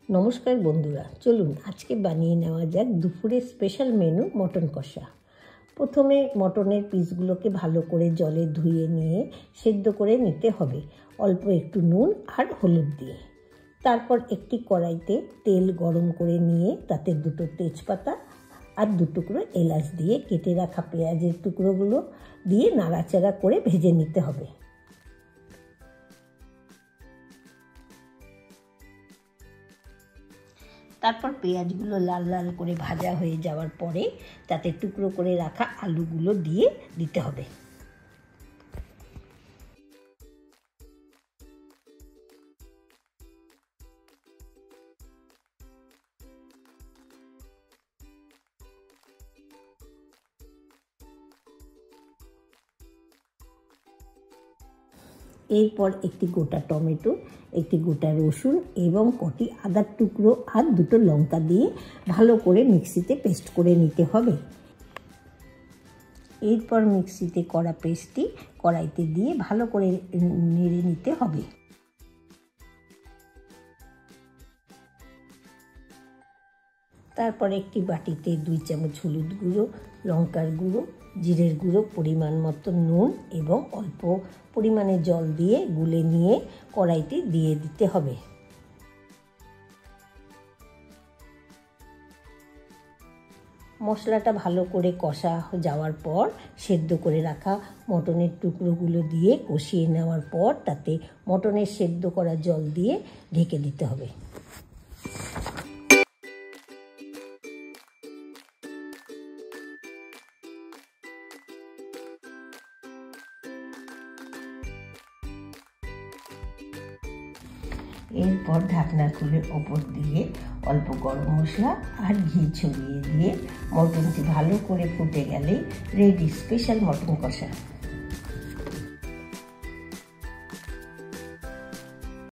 নমস্কার বন্ধুরা, চলুন আজকে বানিয়ে নেওয়া যাক দুপুরের স্পেশাল মেনু মটন কষা। প্রথমে মটনের পিসগুলোকে ভালো করে জলে ধুয়ে নিয়ে সেদ্ধ করে নিতে হবে অল্প একটু নুন আর হলুদ দিয়ে। তারপর একটি কড়াইতে তেল গরম করে নিয়ে তাতে দুটো তেজপাতা আর দু টুকরো এলাচ দিয়ে কেটে রাখা পেঁয়াজের টুকরোগুলো দিয়ে নাড়াচাড়া করে ভেজে নিতে হবে। তারপর পেঁয়াজগুলো লাল লাল করে ভাজা হয়ে যাওয়ার পরে তাতে টুকরো করে রাখা আলুগুলো দিয়ে দিতে হবে। এরপর একটি গোটা টমেটো, একটি গোটা রসুন এবং কটি আদার টুকরো আর দুটো লঙ্কা দিয়ে ভালো করে মিক্সিতে পেস্ট করে নিতে হবে। এরপর মিক্সিতে করা পেস্টটি কড়াইতে দিয়ে ভালো করে নেড়ে নিতে হবে। তারপর একটি বাটিতে 2 চামচ হলুদ গুঁড়ো, লঙ্কার গুঁড়ো, জিরের গুঁড়ো, পরিমাণ মতো নুন এবং অল্প পরিমাণে জল দিয়ে গুলে নিয়ে কড়াইতে দিয়ে দিতে হবে। মশলাটা ভালো করে কষা যাওয়ার পর সেদ্ধ করে রাখা মটনের টুকরোগুলো দিয়ে কষিয়ে নেওয়ার পর তাতে মটনের সেদ্ধ করা জল দিয়ে ঢেকে দিতে হবে। এরপর ঢাকনা খুলে ওপর দিয়ে অল্প গরম মশলা আর ঘি ছড়িয়ে দিয়ে মটনটি ভালো করে ফুটে গেলেই রেডি স্পেশাল মটন কষা।